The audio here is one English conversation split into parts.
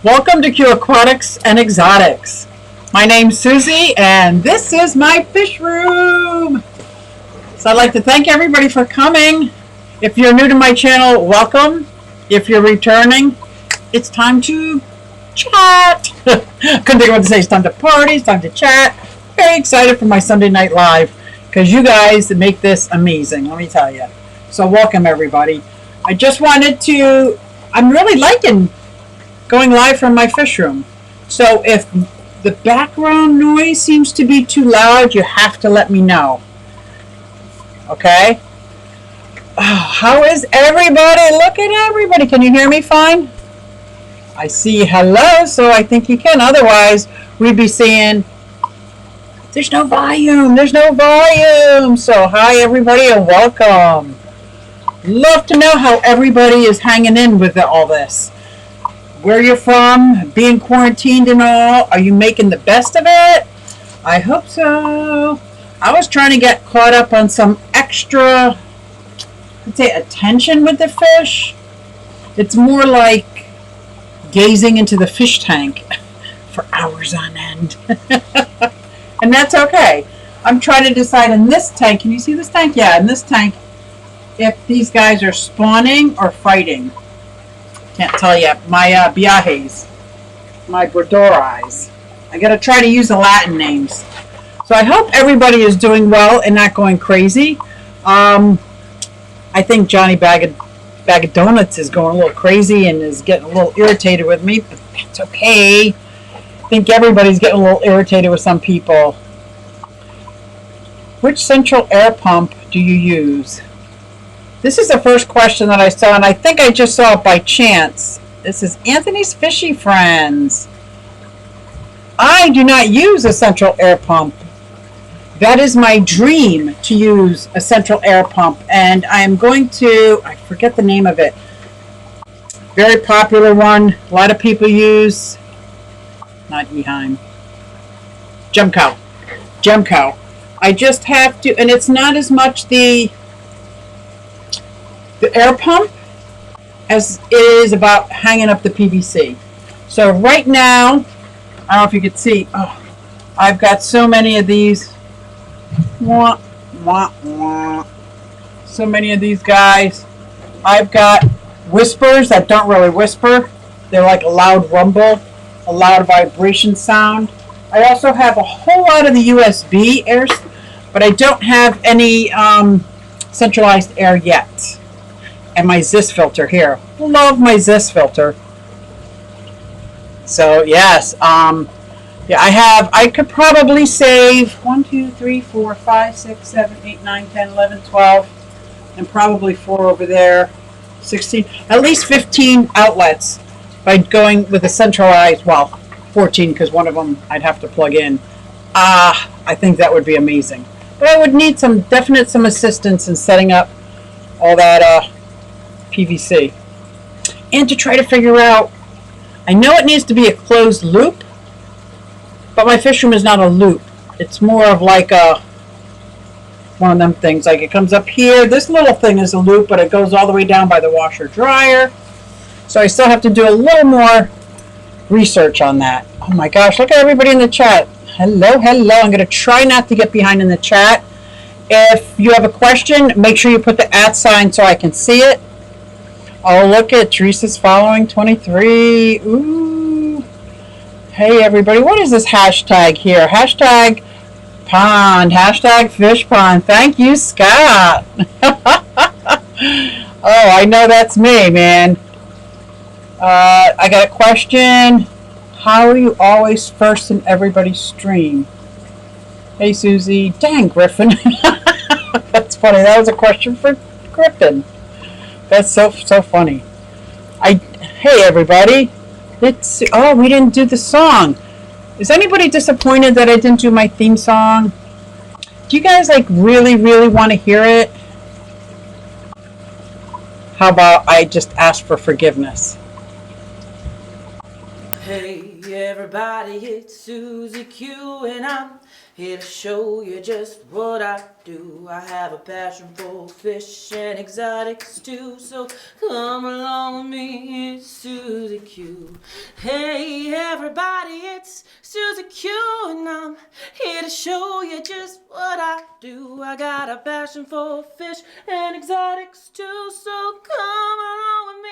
Welcome to Q Aquatics and Exotics. My name's Susie and this is my fish room. So I'd like to thank everybody for coming. If you're new to my channel, welcome. If you're returning, it's time to chat. Couldn't think of what to say. It's time to party, it's time to chat. Very excited for my Sunday night live because you guys make this amazing, let me tell you. So welcome everybody. I just wanted to, I'm really liking going live from my fish room. So if the background noise seems to be too loud, you have to let me know. Okay? Oh, how is everybody? Look at everybody. Can you hear me fine? I see hello, so I think you can. Otherwise, we'd be saying, there's no volume. There's no volume. So hi, everybody, and welcome. Love to know how everybody is hanging in with all this. Where you're from, being quarantined and all. Are you making the best of it? I hope so. I was trying to get caught up on some extra, I'd say, attention with the fish. It's more like gazing into the fish tank for hours on end. And that's okay. I'm trying to decide in this tank, can you see this tank? Yeah, in this tank, if these guys are spawning or fighting. Can't tell you. My biajes, my bordoris. I got to try to use the Latin names. So I hope everybody is doing well and not going crazy. I think Johnny Bag of Donuts is going a little crazy and is getting a little irritated with me, but that's okay. I think everybody's getting a little irritated with some people. Which central air pump do you use? This is the first question that I saw, and I think I just saw it by chance. This is Anthony's Fishy Friends. I do not use a central air pump. That is my dream, to use a central air pump, and I am going to, I forget the name of it. Very popular one. A lot of people use, not Eheim. Gemco. I just have to, and it's not as much the air pump as it is about hanging up the PVC. So right now, I don't know if you could see, I've got so many of these. So many of these guys. I've got whispers that don't really whisper. They're like a loud rumble, a loud vibration sound. I also have a whole lot of the USB air, but I don't have any centralized air yet. And my Zis filter here. Love my Zis filter. So yes, yeah, I could probably save 1, 2, 3, 4, 5, 6, 7, 8, 9, 10, 11, 12, and probably 4 over there, 16, at least 15 outlets by going with a centralized, well, 14 because one of them I'd have to plug in. I think that would be amazing. But I would need some assistance in setting up all that PVC. And to try to figure out, I know it needs to be a closed loop, but my fish room is not a loop. It's more of like one of them things. Like it comes up here. This little thing is a loop, but it goes all the way down by the washer dryer. So I still have to do a little more research on that. Oh my gosh, look at everybody in the chat. Hello. I'm going to try not to get behind in the chat. If you have a question, make sure you put the @ sign so I can see it. Oh, look at Teresa's following 23. Ooh. Hey, everybody. What is this hashtag here? Hashtag pond. Hashtag fish pond. Thank you, Scott. Oh, I know that's me, man. I got a question. How are you always first in everybody's stream? Hey, Susie. Dang, Griffin. That's funny. That was a question for Griffin. That's so funny. Hey everybody. We didn't do the song. Is anybody disappointed that I didn't do my theme song? Do you guys really want to hear it? How about I just ask for forgiveness? Hey everybody, it's Susie Q and I'm here to show you just what I do. I have a passion for fish and exotics too, so come along with me, it's Susie Q. Hey everybody, it's Susie Q and I'm here to show you just what I do. I got a passion for fish and exotics too, so come along with me,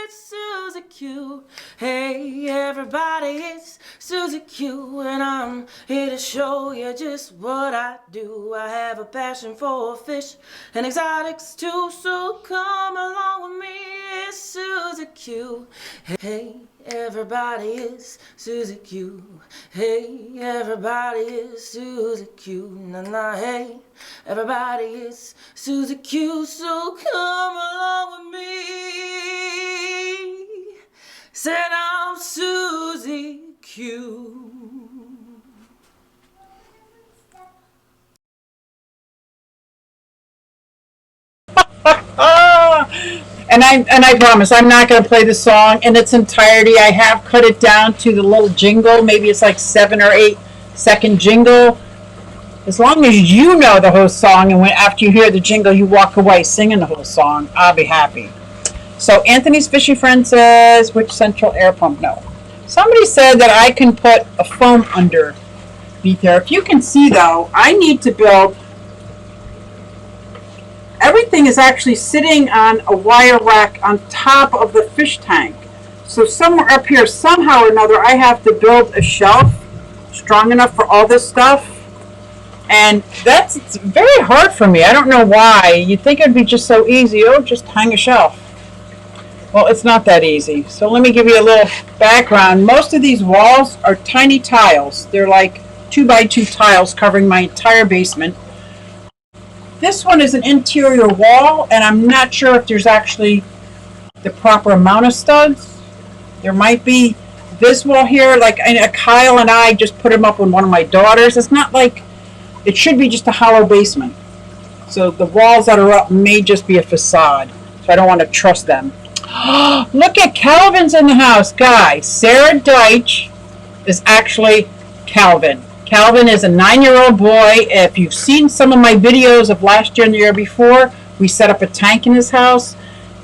it's Susie Q. Hey everybody, it's Susie Q and I'm here to show you just what I do. I have a passion for fish and exotics too, so come along with me, it's Susie Q. Hey everybody, it's Susie Q. Hey everybody, it's Susie Q. Nah, hey everybody, it's Susie Q, so come along with me. Said I'm Susie Q. And I promise I'm not going to play the song in its entirety. I have cut it down to the little jingle. Maybe it's like 7 or 8 second jingle. As long as you know the whole song, and when after you hear the jingle, you walk away singing the whole song, I'll be happy. So Anthony's fishy friend says, which central air pump? No. Somebody said that I can put a foam underneath there. If you can see though, I need to build. Everything is actually sitting on a wire rack on top of the fish tank. So somewhere up here, somehow or another, I have to build a shelf strong enough for all this stuff. And it's very hard for me. I don't know why. You'd think it'd be just so easy. Oh, just hang a shelf. Well, it's not that easy. So let me give you a little background. Most of these walls are tiny tiles. They're like 2x2 tiles covering my entire basement. This one is an interior wall, and I'm not sure if there's actually the proper amount of studs. There might be this wall here, like Kyle and I just put them up with one of my daughters. It's not like, it should be just a hollow basement. So the walls that are up may just be a facade. So I don't want to trust them. Look at Calvin's in the house, guys. Sarah Deitch is actually Calvin. Calvin is a 9-year-old boy. If you've seen some of my videos of last year and the year before, we set up a tank in his house.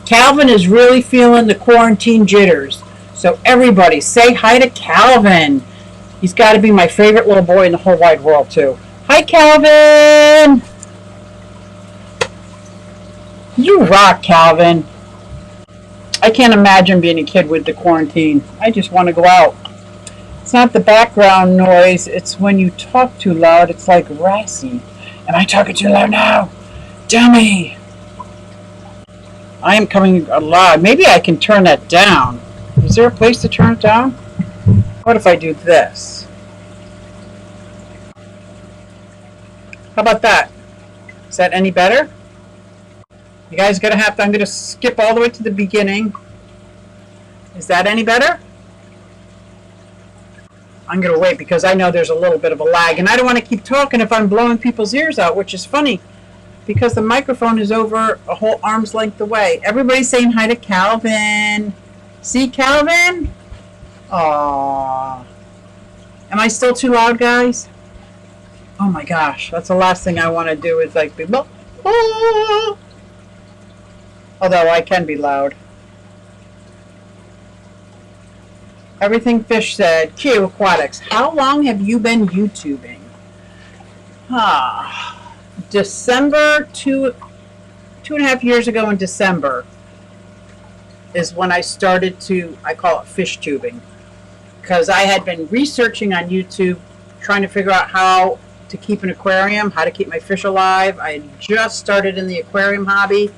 Calvin is really feeling the quarantine jitters. So everybody say hi to Calvin. He's got to be my favorite little boy in the whole wide world too. Hi Calvin! You rock, Calvin. I can't imagine being a kid with the quarantine. I just want to go out. It's not the background noise. It's when you talk too loud. It's like raspy. Am I talking too loud now? Dummy. I am coming alive. Maybe I can turn that down. Is there a place to turn it down? What if I do this? How about that? Is that any better? You guys are going to have to, I'm going to skip all the way to the beginning. Is that any better? I'm going to wait because I know there's a little bit of a lag. And I don't want to keep talking if I'm blowing people's ears out, which is funny because the microphone is over a whole arm's length away. Everybody's saying hi to Calvin. See Calvin? Aww. Am I still too loud, guys? Oh my gosh. That's the last thing I want to do is like be... Oh. Although I can be loud. Everything Fish said. Q Aquatics. How long have you been YouTubing? December, 2.5 years ago in December is when I started to, I call it fish tubing. Because I had been researching on YouTube, trying to figure out how to keep an aquarium, how to keep my fish alive. I had just started in the aquarium hobby.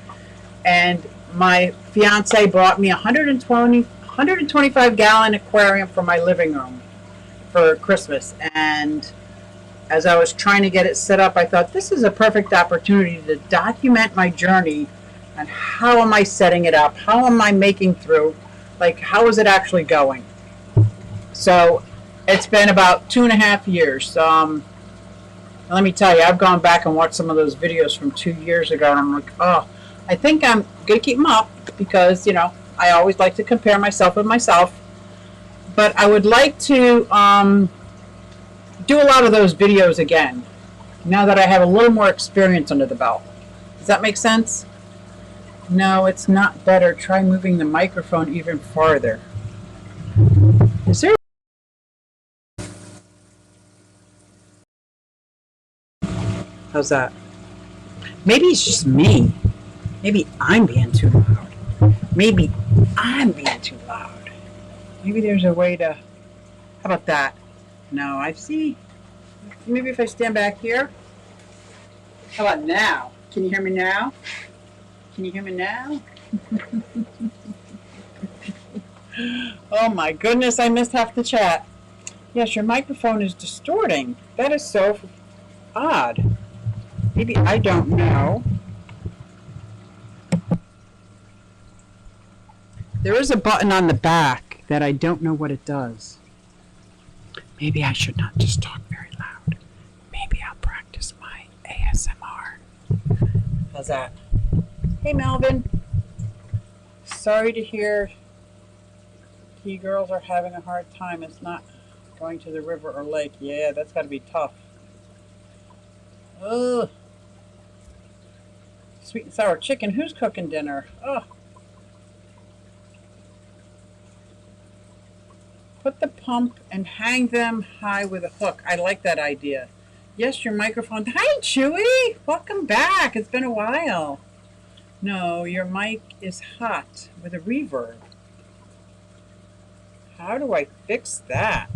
And my fiance bought me a 125-gallon aquarium for my living room for Christmas. And as I was trying to get it set up, I thought this is a perfect opportunity to document my journey and how am I setting it up? How am I making through? Like, how is it actually going? So it's been about 2.5 years. Let me tell you, I've gone back and watched some of those videos from 2 years ago, and I'm like, oh, I think I'm going to keep them up because, you know, I always like to compare myself with myself. but I would like to do a lot of those videos again now that I have a little more experience under the belt. Does that make sense? No, it's not better. Try moving the microphone even farther. Is there? How's that? Maybe it's just me. Maybe I'm being too loud. Maybe I'm being too loud. Maybe there's a way to... How about that? No, I see. Maybe if I stand back here. How about now? Can you hear me now? Can you hear me now? Oh my goodness, I missed half the chat. Yes, your microphone is distorting. That is so odd. Maybe I don't know. There is a button on the back that I don't know what it does. Maybe I should not just talk very loud. Maybe I'll practice my ASMR. How's that? Hey, Melvin. Sorry to hear you girls are having a hard time. It's not going to the river or lake. Yeah, that's got to be tough. Ugh. Sweet and sour chicken. Who's cooking dinner? Oh. Put the pump and hang them high with a hook. I like that idea. Yes, your microphone. Hi, Chewy. Welcome back. It's been a while. No, your mic is hot with a reverb. How do I fix that?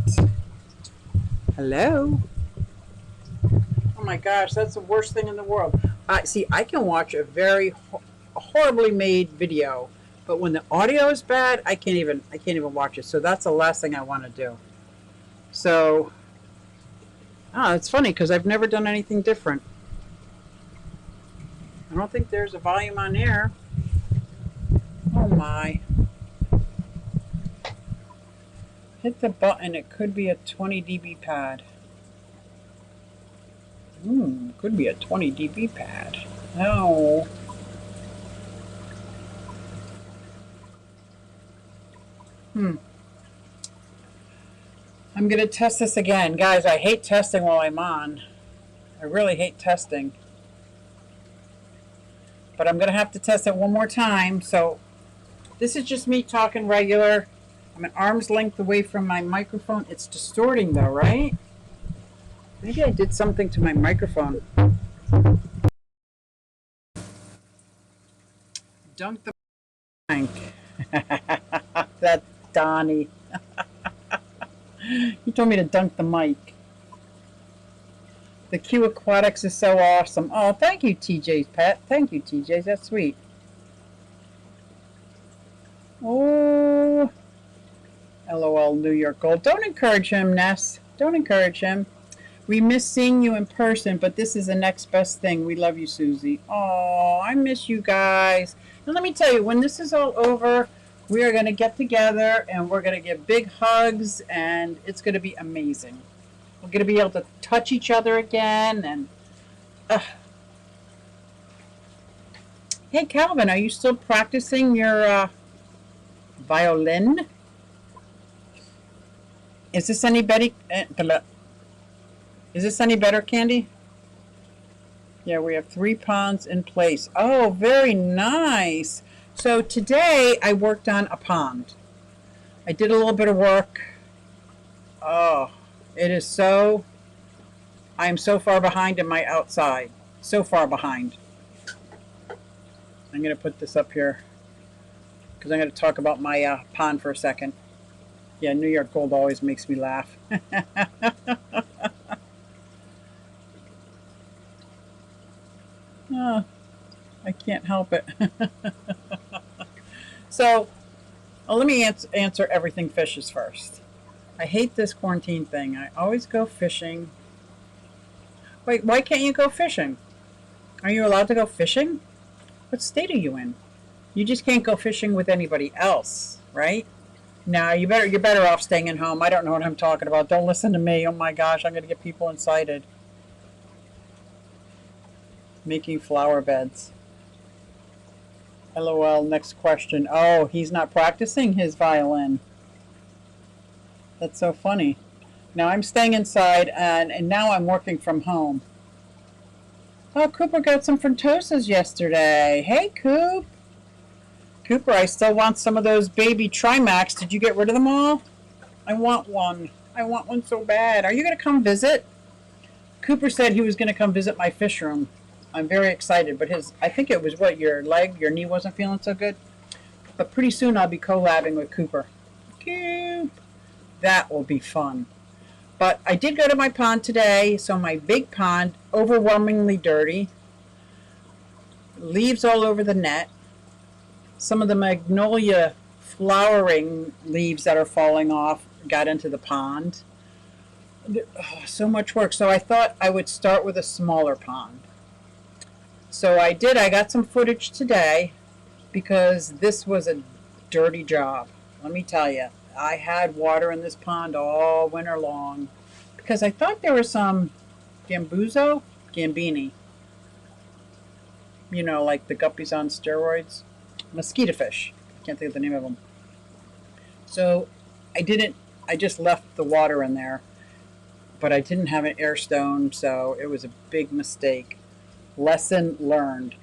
Hello? Oh my gosh, that's the worst thing in the world. See, I can watch a very horribly made video, but when the audio is bad, I can't even watch it. So that's the last thing I want to do. So, it's funny because I've never done anything different. I don't think there's a volume on there. Oh my. Hit the button. It could be a 20 dB pad. Could be a 20 dB pad. No. I'm going to test this again. Guys, I hate testing while I'm on. I really hate testing. But I'm going to have to test it one more time. So this is just me talking regular. I'm an arm's length away from my microphone. It's distorting though, right? Maybe I did something to my microphone. Dunk the tank. That's Donnie. He told me to dunk the mic. The Q Aquatics is so awesome. Oh, thank you, TJ's pet. Thank you, TJ's. That's sweet. Oh, LOL, New York Gold. Don't encourage him, Ness. Don't encourage him. We miss seeing you in person, but this is the next best thing. We love you, Susie. Oh, I miss you guys. And let me tell you, when this is all over, we are going to get together and we're going to give big hugs and it's going to be amazing. We're going to be able to touch each other again. And hey, Calvin, are you still practicing your violin? Is this any better? Is this any better, Candy? Yeah, we have 3 ponds in place. Oh, very nice. So today I worked on a pond. I did a little bit of work. Oh, it is so... I am so far behind in my outside. So far behind. I'm going to put this up here because I'm going to talk about my pond for a second. Yeah, New York Gold always makes me laugh. Oh, I can't help it. So, let me answer everything fishes first. I hate this quarantine thing. I always go fishing. Wait, why can't you go fishing? Are you allowed to go fishing? What state are you in? You just can't go fishing with anybody else, right? No, you're better off staying at home. I don't know what I'm talking about. Don't listen to me. Oh my gosh, I'm going to get people incited. Making flower beds. LOL, next question. Oh, he's not practicing his violin. That's so funny. Now I'm staying inside and now I'm working from home. Oh, Cooper got some Frentosas yesterday. Hey, Coop. Cooper, I still want some of those baby Trimax. Did you get rid of them all? I want one. I want one so bad. Are you going to come visit? Cooper said he was going to come visit my fish room. I'm very excited, but I think it was what, your knee wasn't feeling so good? But pretty soon I'll be collabing with Cooper. Coop. That will be fun. But I did go to my pond today, so my big pond, overwhelmingly dirty. Leaves all over the net. Some of the magnolia flowering leaves that are falling off got into the pond. Oh, so much work. So I thought I would start with a smaller pond. So I did. I got some footage today because this was a dirty job. Let me tell you, I had water in this pond all winter long because I thought there was some gambini, you know, like the guppies on steroids, mosquito fish. Can't think of the name of them. So I just left the water in there, but I didn't have an air stone, so it was a big mistake. Lesson learned.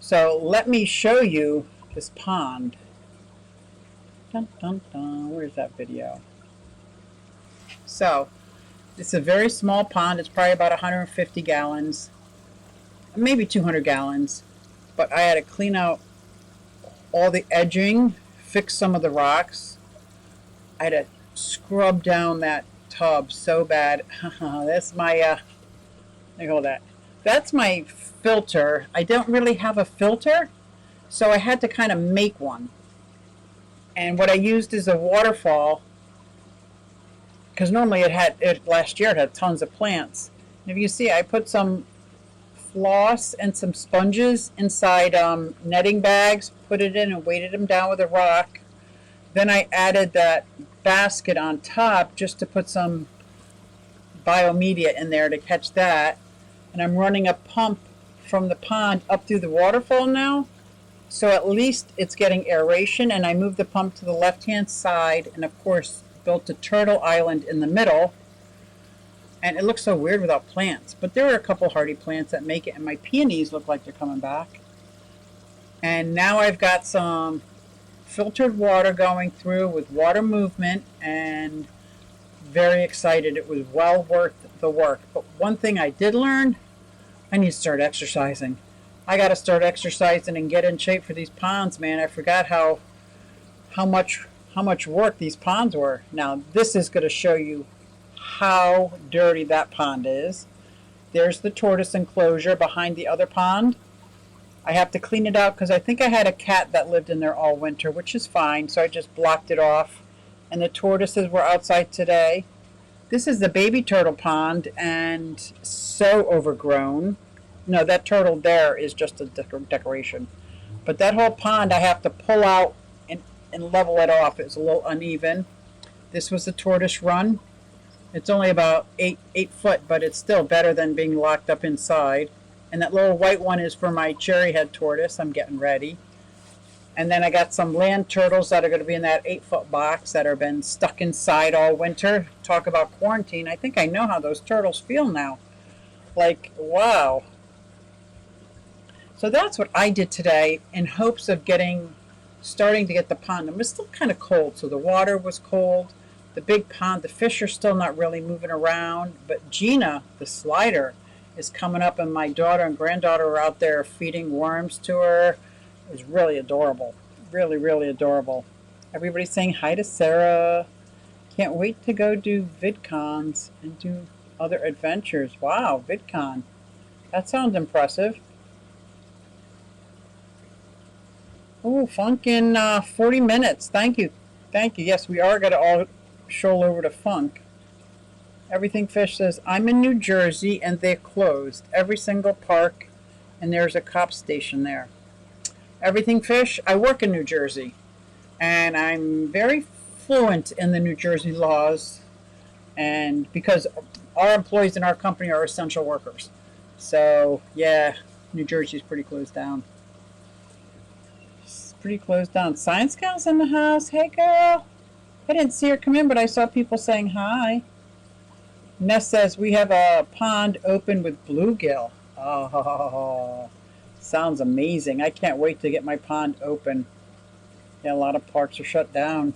So let me show you this pond. Dun, dun, dun. Where's that video? So it's a very small pond. It's probably about 150 gallons, maybe 200 gallons. But I had to clean out all the edging, fix some of the rocks. I had to scrub down that tub so bad. That's my, I call that. That's my filter. I don't really have a filter, so I had to kind of make one. And what I used is a waterfall, because normally last year it had tons of plants. And if you see, I put some floss and some sponges inside netting bags, put it in and weighted them down with a rock. Then I added that basket on top just to put some biomedia in there to catch that. And I'm running a pump from the pond up through the waterfall now. So at least it's getting aeration, and I moved the pump to the left-hand side and, of course, built a turtle island in the middle. And it looks so weird without plants. But there are a couple hardy plants that make it, and my peonies look like they're coming back. And now I've got some filtered water going through with water movement, and very excited. It was well worth the work. But one thing I did learn, I need to start exercising. I got to start exercising and get in shape for these ponds, man. I forgot how much work these ponds were. Now this is going to show you how dirty that pond is. There's the tortoise enclosure behind the other pond. I have to clean it out because I think I had a cat that lived in there all winter, which is fine, so I just blocked it off. And the tortoises were outside today. This is the baby turtle pond, and so overgrown. No, that turtle there is just a decoration. But that whole pond I have to pull out and level it off. It's a little uneven. This was the tortoise run. It's only about 8 foot, but it's still better than being locked up inside. And that little white one is for my cherry head tortoise. I'm getting ready. And then I got some land turtles that are going to be in that 8-foot box that have been stuck inside all winter. Talk about quarantine. I think I know how those turtles feel now. Like, wow. So that's what I did today in hopes of starting to get the pond. It was still kind of cold, so the water was cold. The big pond, the fish are still not really moving around. But Gina, the slider, is coming up, and my daughter and granddaughter are out there feeding worms to her. It was really adorable. Really, really adorable. Everybody's saying hi to Sarah. Can't wait to go do VidCons and do other adventures. Wow, VidCon. That sounds impressive. Oh, Funk in 40 minutes. Thank you. Thank you. Yes, we are going to all shoal over to Funk. Everything Fish says, I'm in New Jersey and they're closed. Every single park, and there's a cop station there. Everything Fish, I work in New Jersey, and I'm very fluent in the New Jersey laws, and because our employees in our company are essential workers. So, yeah, New Jersey's pretty closed down. It's pretty closed down. Science Gal's in the house. Hey, girl. I didn't see her come in, but I saw people saying hi. Ness says we have a pond open with bluegill. Oh, sounds amazing. I can't wait to get my pond open. Yeah, a lot of parks are shut down.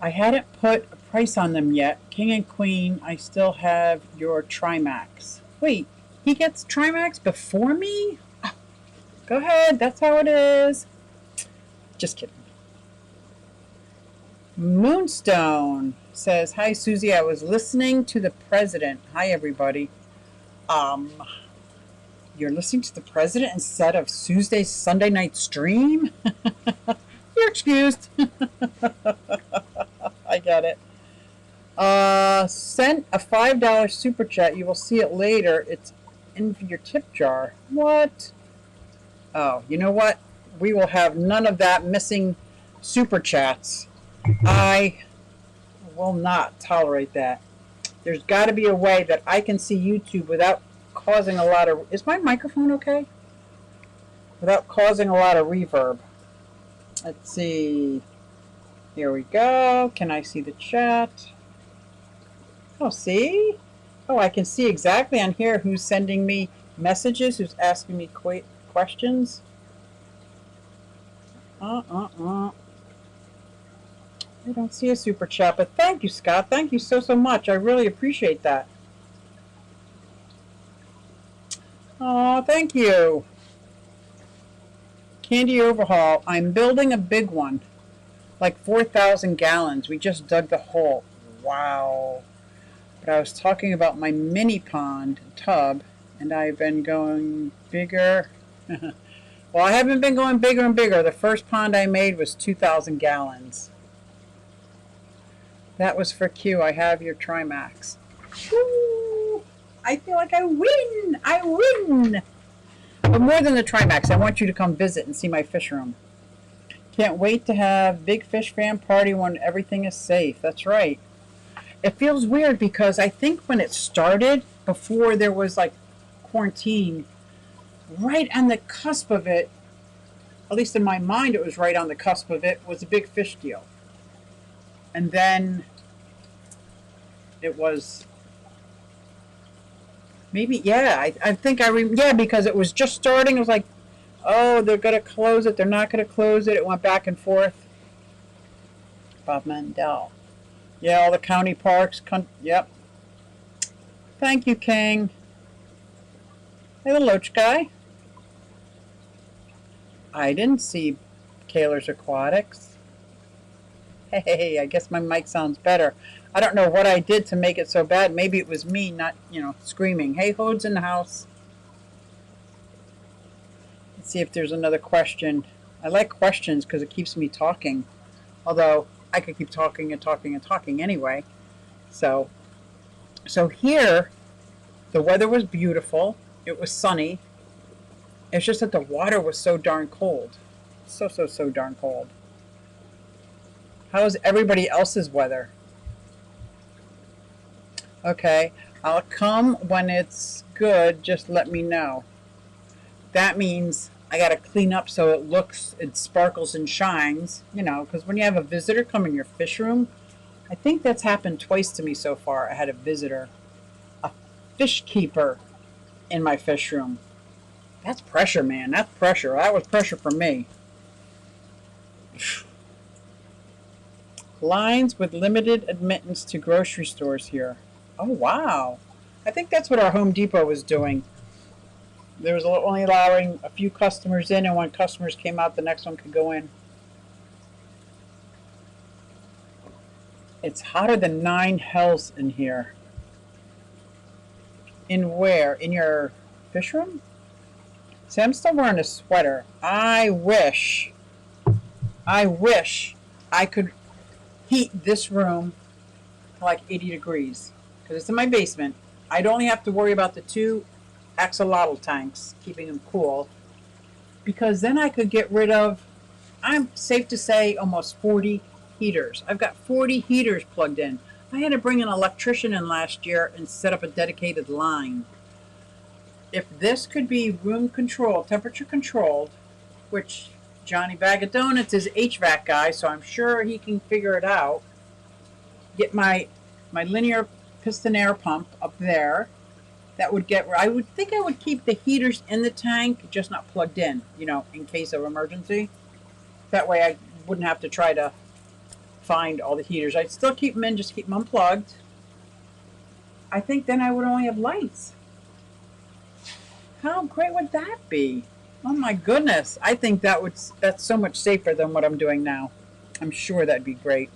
I hadn't put a price on them yet. King and Queen, I still have your Trimax. Wait, he gets Trimax before me? Go ahead, that's how it is. Just kidding. Moonstone says, "Hi Susie, I was listening to the president." Hi everybody. Um, you're listening to the president instead of Tuesday's Sunday night stream? You're excused. I get it. Sent a $5 super chat. You will see it later. It's in your tip jar. What? Oh, you know what? We will have none of that missing super chats. I will not tolerate that. There's got to be a way that I can see YouTube without causing a lot of... Is my microphone okay? Without causing a lot of reverb. Let's see. Here we go. Can I see the chat? Oh, see? Oh, I can see exactly on here who's sending me messages, who's asking me questions. I don't see a super chat, but thank you, Scott. Thank you so much. I really appreciate that. Oh, thank you. Candy overhaul. I'm building a big one, like 4,000 gallons. We just dug the hole. Wow. But I was talking about my mini pond tub, and I've been going bigger. Well, I haven't been going bigger and bigger. The first pond I made was 2,000 gallons. That was for Q. I have your Trimax. Woo! I feel like I win! I win! But more than the Trimax, I want you to come visit and see my fish room. Can't wait to have big fish fan party when everything is safe. That's right. It feels weird because I think when it started, before there was like quarantine, right on the cusp of it, at least in my mind it was right on the cusp of it, was a big fish deal. And then it was maybe, yeah, I think yeah, because it was just starting. It was like, oh, they're going to close it. They're not going to close it. It went back and forth. Bob Mandel. Yeah, all the county parks. Yep. Thank you, King. Hey, the Loach guy. I didn't see Kaler's Aquatics. Hey, I guess my mic sounds better. I don't know what I did to make it so bad. Maybe it was me not, screaming. Hey, Hode's in the house. Let's see if there's another question. I like questions because it keeps me talking. Although I could keep talking and talking and talking anyway. So here, the weather was beautiful. It was sunny. It's just that the water was so darn cold. So darn cold. How's everybody else's weather? Okay, I'll come when it's good. Just let me know. That means I got to clean up so it sparkles and shines, because when you have a visitor come in your fish room, I think that's happened twice to me so far. I had a visitor, a fish keeper in my fish room. That's pressure, man. That's pressure. That was pressure for me. Lines with limited admittance to grocery stores here. Oh, wow. I think that's what our Home Depot was doing. There was only allowing a few customers in, and when customers came out, the next one could go in. It's hotter than 9 hells in here. In where? In your fish room? See, I'm still wearing a sweater. I wish I could heat this room to like 80 degrees because it's in my basement. I'd only have to worry about the 2 axolotl tanks, keeping them cool, because then I could get rid of, I'm safe to say, almost 40 heaters. I've got 40 heaters plugged in. I had to bring an electrician in last year and set up a dedicated line. If this could be room controlled, temperature controlled, which Johnny Bag of Donuts is HVAC guy, so I'm sure he can figure it out. Get my linear piston air pump up there. That would get, I would think I would keep the heaters in the tank, just not plugged in, in case of emergency. That way I wouldn't have to try to find all the heaters. I'd still keep them in, just keep them unplugged. I think then I would only have lights. How great would that be? Oh my goodness. I think that's so much safer than what I'm doing now. I'm sure that'd be great.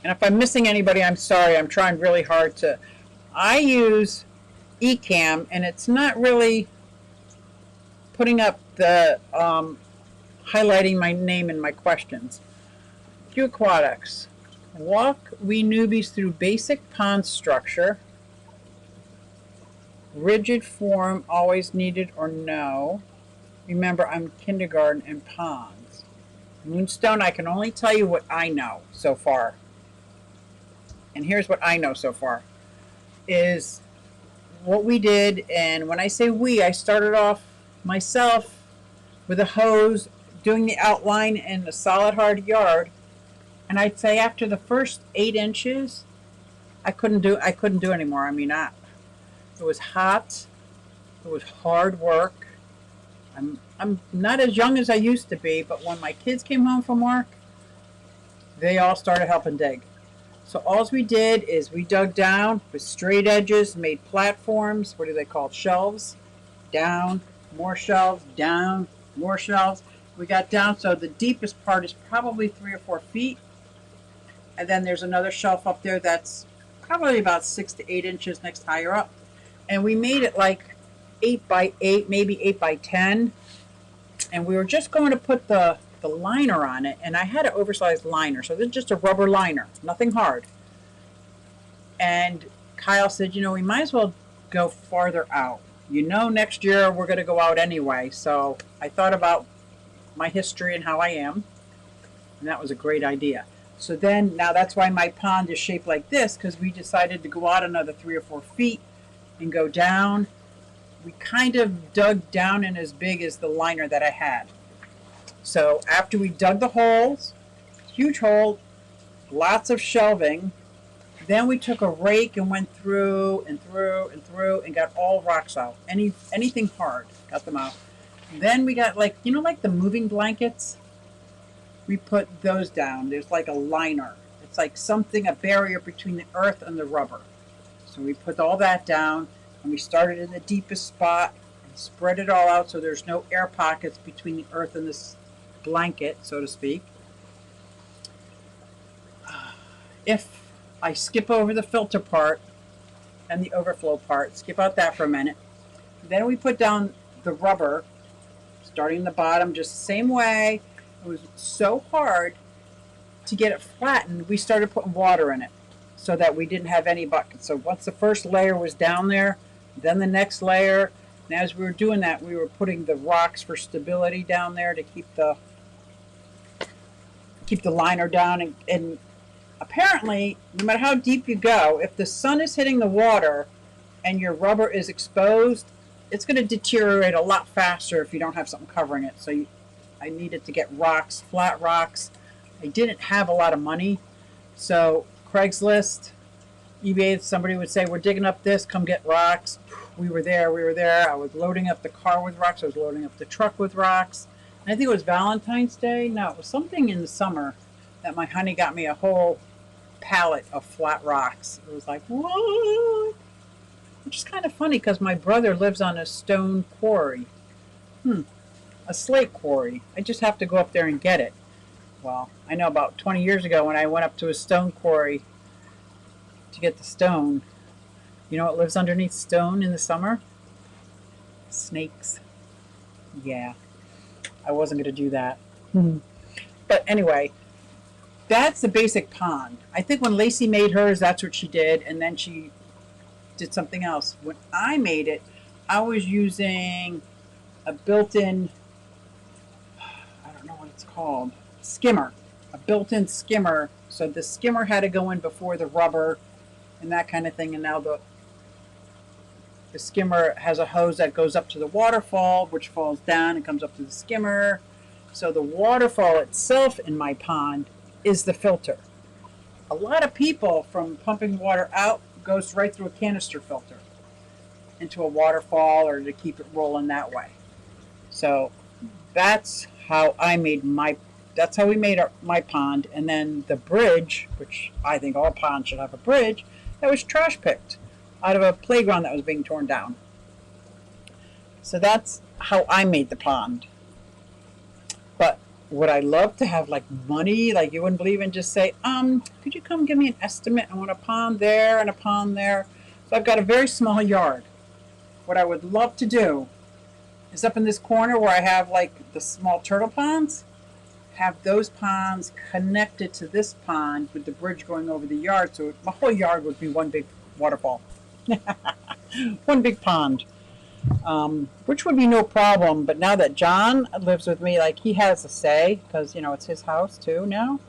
And if I'm missing anybody, I'm sorry. I'm trying really hard to. I use Ecamm, and it's not really putting up the highlighting my name in my questions. Q Aquatics. Walk we newbies through basic pond structure. Rigid form always needed or no. Remember, I'm kindergarten and ponds. Moonstone, I can only tell you what I know so far. And here's what I know so far. Is what we did, and when I say we, I started off myself with a hose doing the outline in a solid hard yard, and I'd say after the first 8 inches I couldn't do anymore. I mean, it was hot, it was hard work. I'm not as young as I used to be, but when my kids came home from work, they all started helping dig. So all we did is we dug down with straight edges, made platforms. What do they call it? Shelves. Down, more shelves, down, more shelves. We got down, so the deepest part is probably 3 or 4 feet. And then there's another shelf up there that's probably about 6 to 8 inches next higher up. And we made it like 8 by 8, maybe 8 by 10. And we were just going to put the liner on it, and I had an oversized liner, so this is just a rubber liner, nothing hard. And Kyle said, we might as well go farther out. Next year we're going to go out anyway, so I thought about my history and how I am, and that was a great idea. So then, now that's why my pond is shaped like this, because we decided to go out another 3 or 4 feet and go down. We kind of dug down in as big as the liner that I had. So after we dug the holes, huge hole, lots of shelving, then we took a rake and went through and through and through and got all rocks out. Anything hard, got them out. Then we got like the moving blankets? We put those down. There's like a liner. It's like a barrier between the earth and the rubber. So we put all that down, and we started in the deepest spot and spread it all out so there's no air pockets between the earth and this blanket, so to speak. If I skip over the filter part and the overflow part, skip out that for a minute, then we put down the rubber, starting the bottom just the same way. It was so hard to get it flattened, we started putting water in it so that we didn't have any buckets. So once the first layer was down there, then the next layer, and as we were doing that, we were putting the rocks for stability down there to keep the liner down. And apparently, no matter how deep you go, if the sun is hitting the water and your rubber is exposed, it's going to deteriorate a lot faster if you don't have something covering it. So I needed to get rocks, flat rocks. I didn't have a lot of money, so Craigslist, eBay, somebody would say, we're digging up this, come get rocks. We were there. I was loading up the car with rocks. I was loading up the truck with rocks. And I think it was Valentine's Day. No, it was something in the summer that my honey got me a whole pallet of flat rocks. It was like, what? Which is kind of funny because my brother lives on a stone quarry. A slate quarry. I just have to go up there and get it. Well, I know about 20 years ago when I went up to a stone quarry to get the stone. You know what lives underneath stone in the summer? Snakes. Yeah, I wasn't going to do that. But anyway, that's the basic pond. I think when Lacey made hers, that's what she did, and then she did something else. When I made it, I was using a built-in, I don't know what it's called, skimmer. A built-in skimmer. So the skimmer had to go in before the rubber and that kind of thing, and now the skimmer has a hose that goes up to the waterfall, which falls down and comes up to the skimmer. So the waterfall itself in my pond is the filter. A lot of people from pumping water out goes right through a canister filter into a waterfall or to keep it rolling that way. So that's how I made that's how we made my pond. And then the bridge, which I think all ponds should have a bridge, that was trash picked out of a playground that was being torn down. So that's how I made the pond. But would I love to have like money, like you wouldn't believe, and just say, could you come give me an estimate? I want a pond there and a pond there. So I've got a very small yard. What I would love to do is up in this corner where I have like the small turtle ponds, have those ponds connected to this pond with the bridge going over the yard. So my whole yard would be one big waterfall, one big pond. Which would be no problem. But now that John lives with me, like he has a say because it's his house too now.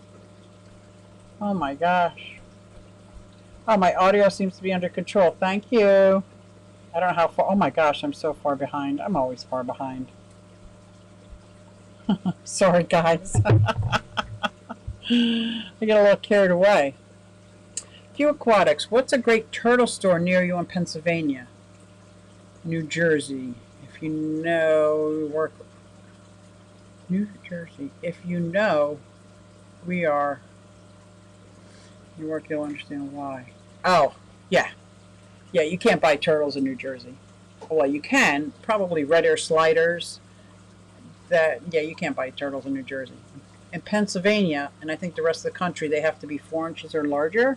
Oh my gosh. Oh, my audio seems to be under control. Thank you. I don't know how far. Oh my gosh, I'm so far behind. I'm always far behind. Sorry, guys. I get a little carried away. Q Aquatics, what's a great turtle store near you in Pennsylvania? New Jersey. If you know, work. New Jersey. If you know, we are. You work, you'll understand why. Oh, yeah. Yeah, you can't buy turtles in New Jersey. Well, you can. Probably red air sliders. Yeah, you can't buy turtles in New Jersey. In Pennsylvania, and I think the rest of the country, they have to be 4 inches or larger.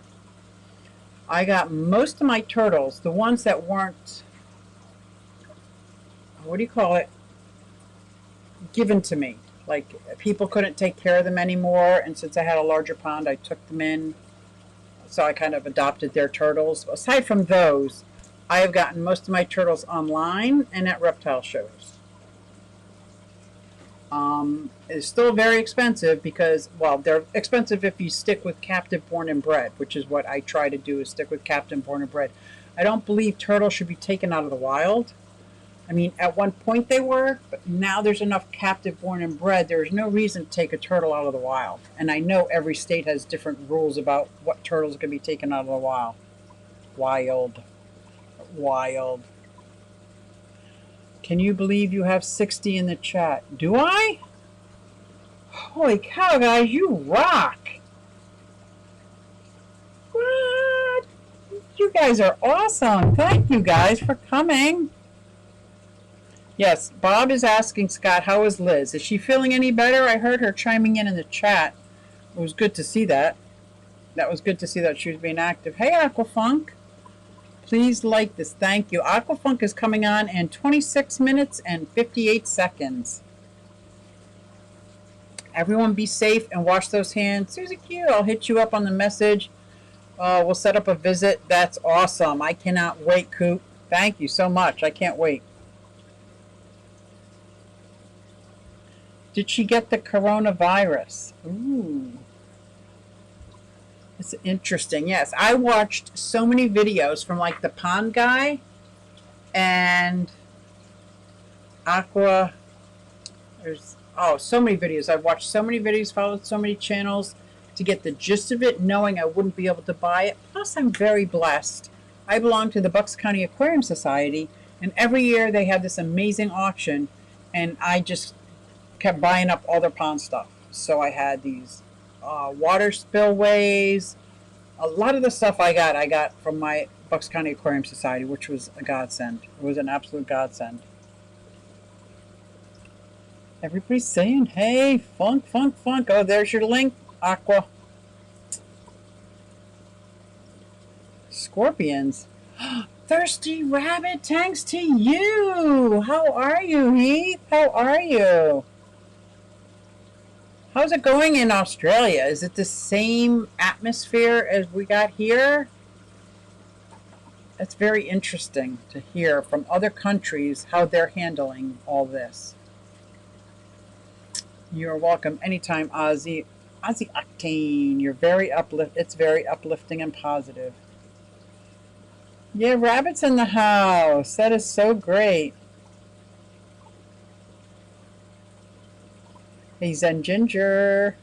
I got most of my turtles, the ones that weren't, what do you call it, given to me. Like, people couldn't take care of them anymore, and since I had a larger pond, I took them in. So I kind of adopted their turtles. Aside from those, I have gotten most of my turtles online and at reptile shows. It's still very expensive because, well, they're expensive if you stick with captive born and bred, which is what I try to do, is stick with captive born and bred. I don't believe turtles should be taken out of the wild. I mean, at one point they were, but now there's enough captive born and bred. There's no reason to take a turtle out of the wild. And I know every state has different rules about what turtles can be taken out of the wild. Wild. Can you believe you have 60 in the chat? Do I? Holy cow, guys, you rock! What? You guys are awesome. Thank you guys for coming. Yes, Bob is asking Scott, how is Liz? Is she feeling any better? I heard her chiming in the chat. It was good to see that. That was good to see that she was being active. Hey, Aquafunk. Please like this. Thank you. Aquafunk is coming on in 26 minutes and 58 seconds. Everyone be safe and wash those hands. Susie Q, I'll hit you up on the message. We'll set up a visit. That's awesome. I cannot wait, Coop. Thank you so much. I can't wait. Did she get the coronavirus? Ooh. It's interesting. Yes, I watched so many videos from like the pond guy and Aqua. There's so many videos. I've watched so many videos, followed so many channels to get the gist of it, knowing I wouldn't be able to buy it. Plus, I'm very blessed. I belong to the Bucks County Aquarium Society, and every year they have this amazing auction, and I just kept buying up all their pond stuff. So I had these water spillways. A lot of the stuff I got from my Bucks County Aquarium Society, which was a godsend. It was an absolute godsend. Everybody's saying, hey, funk. Oh, there's your link, Aqua. Scorpions. Thirsty Rabbit, thanks to you. How are you, Heath? How are you? How's it going in Australia? Is it the same atmosphere as we got here? It's very interesting to hear from other countries how they're handling all this. You're welcome anytime, Ozzy. Ozzy Octane, you're very it's very uplifting and positive. Yeah, Rabbit's in the house. That is so great. Hey, Zen Ginger.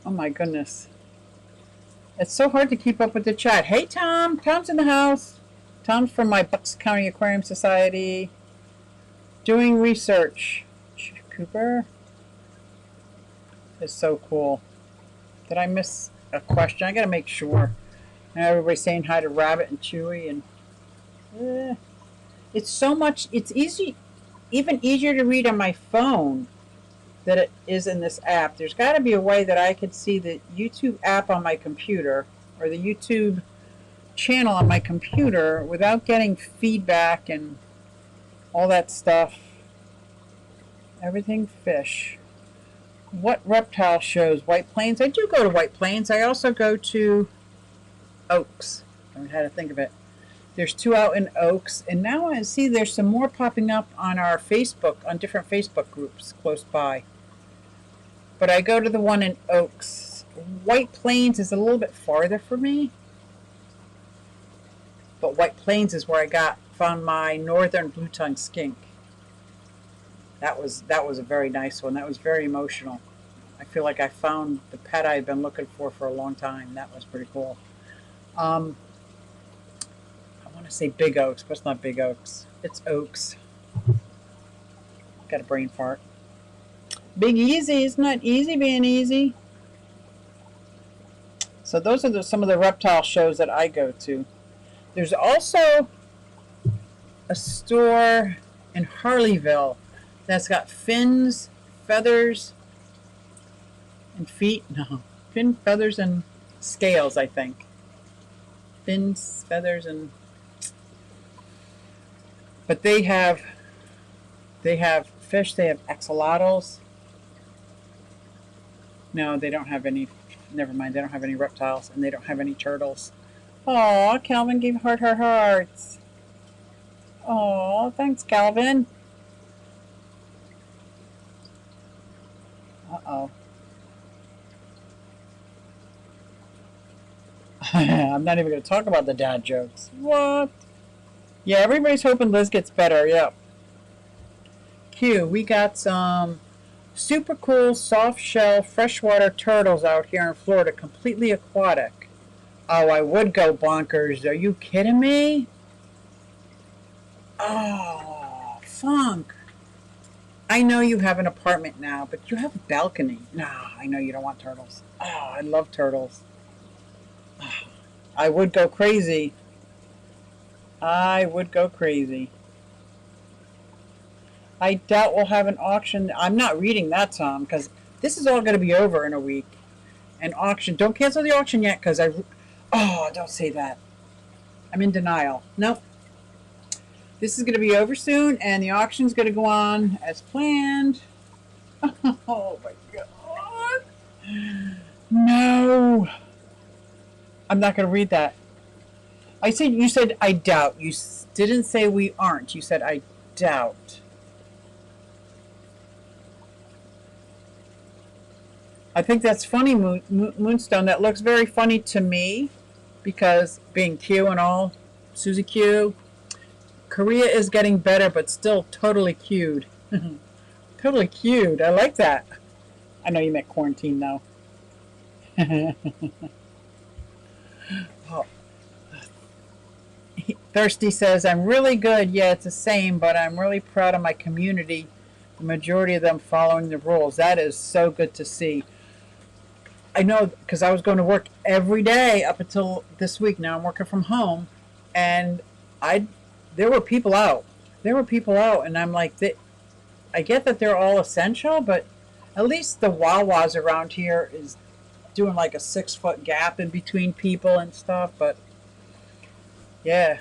Oh my goodness. It's so hard to keep up with the chat. Hey, Tom. Tom's in the house. Tom's from my Bucks County Aquarium Society. Doing research. Cooper is so cool. Did I miss a question? I gotta make sure. Now everybody's saying hi to Rabbit and Chewy, and it's so much. It's easy, even easier to read on my phone than it is in this app. There's got to be a way that I could see the YouTube app on my computer or the YouTube channel on my computer without getting feedback and all that stuff. Everything fish. What reptile shows? White Plains? I do go to White Plains. I also go to Oaks. I had to think of it. There's 2 out in Oaks, and now I see there's some more popping up on our Facebook, on different Facebook groups close by. But I go to the one in Oaks. White Plains is a little bit farther for me, but White Plains is where I found my northern blue tongue skink. That was a very nice one. That was very emotional. I feel like I found the pet I had been looking for a long time. That was pretty cool. I want to say Big Oaks, but it's not Big Oaks. It's Oaks. Got a brain fart. Big Easy. It's not easy being easy. So those are some of the reptile shows that I go to. There's also a store in Harleyville that's got fins, feathers, and feet. No, fin, feathers, and scales, I think. Fins, feathers, and... But they have fish. They have axolotls. No, they don't have any. Never mind. They don't have any reptiles, and they don't have any turtles. Aw, Calvin gave hearts. Aw, thanks, Calvin. Uh-oh. I'm not even going to talk about the dad jokes. What? Yeah, everybody's hoping Liz gets better. Yep. Q, we got some super cool soft shell freshwater turtles out here in Florida, completely aquatic. Oh, I would go bonkers. Are you kidding me? Oh, Funk. I know you have an apartment now, but you have a balcony. Nah, I know you don't want turtles. Oh, I love turtles. Oh, I would go crazy. I would go crazy. I doubt we'll have an auction. I'm not reading that, Tom, because this is all going to be over in a week. An auction. Don't cancel the auction yet, because oh, don't say that. I'm in denial. Nope. This is going to be over soon, and the auction's going to go on as planned. Oh, my God. No. I'm not going to read that. You said I doubt. You didn't say we aren't. You said I doubt. I think that's funny, Moonstone. That looks very funny to me because being Q and all, Susie Q, Korea is getting better, but still totally cued. Totally cued. I like that. I know you meant quarantine, though. Oh. Thirsty says, I'm really good. Yeah, it's the same, but I'm really proud of my community. The majority of them following the rules. That is so good to see. I know, because I was going to work every day up until this week. Now I'm working from home, and there were people out. And I'm like, I get that they're all essential, but at least the Wawas around here is doing like a 6-foot gap in between people and stuff. But yeah,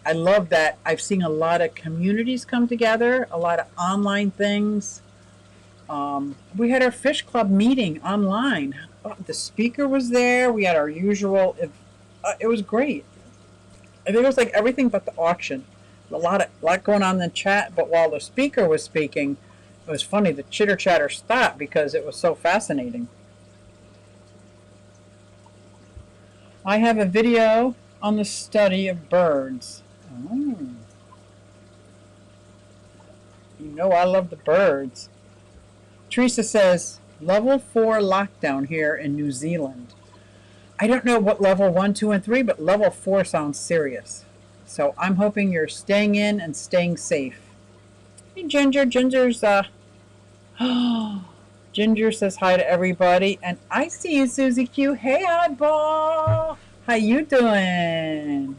I love that. I've seen a lot of communities come together, a lot of online things. We had our fish club meeting online. The speaker was there. We had our usual. It was great. I think it was like everything but the auction. A lot going on in the chat. But while the speaker was speaking, it was funny. The chitter chatter stopped because it was so fascinating. I have a video on the study of birds. Oh. You know I love the birds. Teresa says, level 4 lockdown here in New Zealand. I don't know what level 1, 2, and 3, but level 4 sounds serious. So I'm hoping you're staying in and staying safe. Hey, Ginger. Ginger says hi to everybody. And I see you, Susie Q. Hey, oddball. How you doing?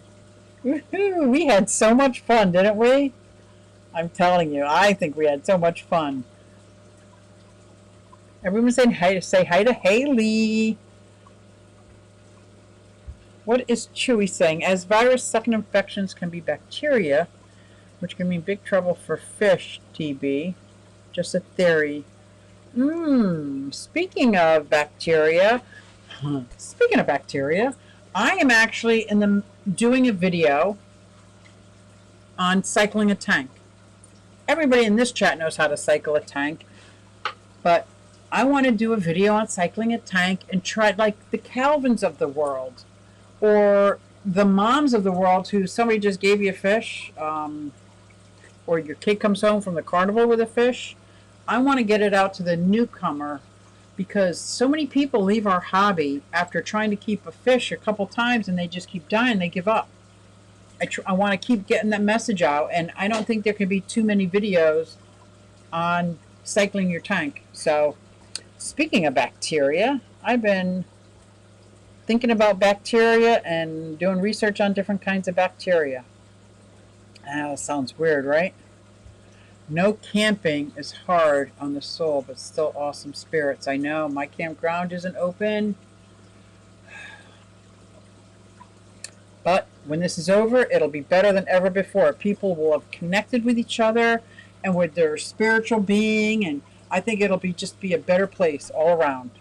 Woohoo. We had so much fun, didn't we? I'm telling you, I think we had so much fun. Everyone saying hi to say hi to Haley. What is Chewy saying? As virus second infections can be bacteria, which can mean big trouble for fish, TB. Just a theory. Speaking of bacteria, I am actually doing a video on cycling a tank. Everybody in this chat knows how to cycle a tank, but I want to do a video on cycling a tank and try, like the Calvins of the world, or the moms of the world who somebody just gave you a fish, or your kid comes home from the carnival with a fish. I want to get it out to the newcomer because so many people leave our hobby after trying to keep a fish a couple times and they just keep dying, they give up. I want to keep getting that message out, and I don't think there can be too many videos on cycling your tank. So, speaking of bacteria, I've been thinking about bacteria and doing research on different kinds of bacteria. Sounds weird, right? No camping is hard on the soul, but still awesome spirits. I know my campground isn't open, but when this is over, it'll be better than ever before. People will have connected with each other and with their spiritual being, and I think it'll just be a better place all around.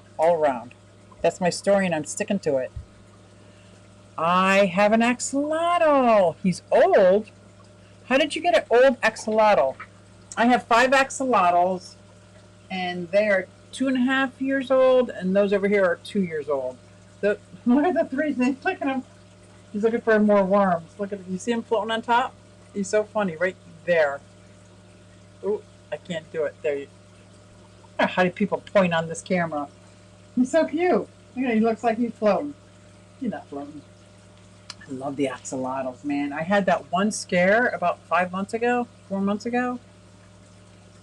That's my story, and I'm sticking to it. I have an axolotl. He's old. How did you get an old axolotl? I have 5 axolotls, and they are 2.5 years old, and those over here are 2 years old. Look at the 3 things. Look at him. He's looking for more worms. Look at him. You see him floating on top? He's so funny right there. Ooh, I can't do it. There you. How do people point on this camera? He's so cute. Look at him. He looks like he's floating. He's not floating. I love the axolotls, man. I had that one scare about 4 months ago.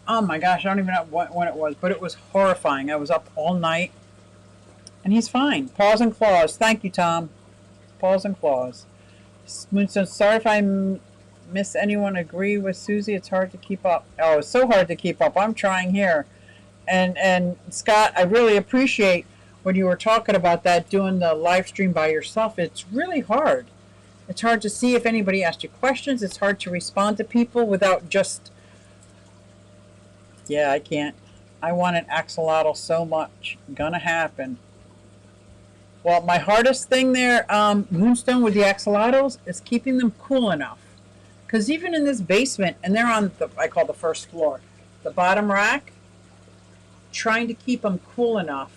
Oh my gosh, I don't even know when it was, but it was horrifying. I was up all night, and he's fine. Paws and claws. Thank you, Tom. Paws and claws. Moonstone, sorry if I miss anyone. Agree with Susie. It's hard to keep up. Oh, it's so hard to keep up. I'm trying here. And Scott, I really appreciate when you were talking about that, doing the live stream by yourself. It's really hard. It's hard to see if anybody asked you questions. It's hard to respond to people without just... Yeah, I can't. I want an axolotl so much. Gonna happen. Well, my hardest thing there, Moonstone, with the axolotls is keeping them cool enough. Because even in this basement, and they're on I call the first floor, the bottom rack, trying to keep them cool enough.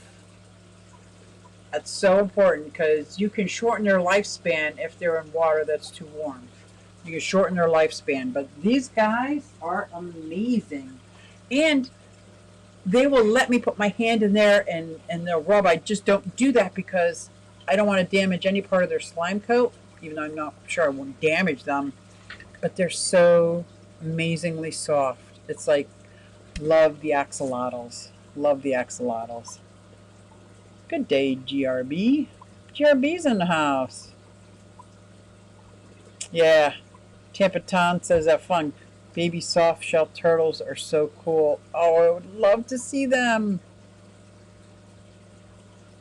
That's so important because you can shorten their lifespan if they're in water that's too warm. You can shorten their lifespan. But these guys are amazing. And they will let me put my hand in there and they'll rub. I just don't do that because I don't want to damage any part of their slime coat, even though I'm not sure I won't damage them. But they're so amazingly soft. It's like, love the axolotls. Love the axolotls. Good day, GRB. GRB's in the house. Yeah. Tampa Ton says that fun. Baby soft shell turtles are so cool. Oh, I would love to see them.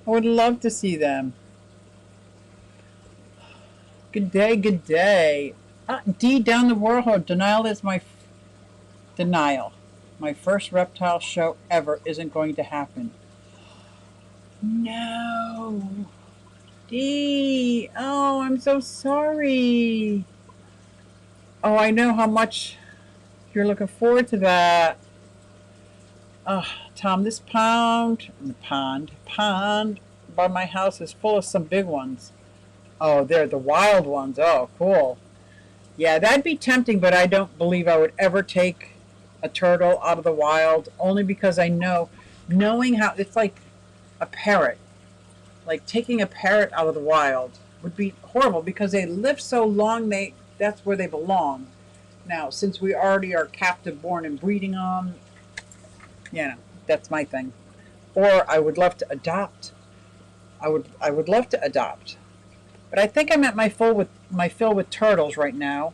Good day. D down the world. Denial is denial. My first reptile show ever isn't going to happen. No. D. Oh, I'm so sorry. Oh, I know how much you're looking forward to that. Tom, this pond by my house is full of some big ones. Oh, they're the wild ones. Oh, cool. Yeah, that'd be tempting, but I don't believe I would ever take a turtle out of the wild, only because I know knowing how it's like a parrot, like taking a parrot out of the wild would be horrible because they live so long. That's where they belong. Now, since we already are captive born and breeding them, that's my thing. Or I would love to adopt. I would love to adopt. But I think I'm at my fill with turtles right now.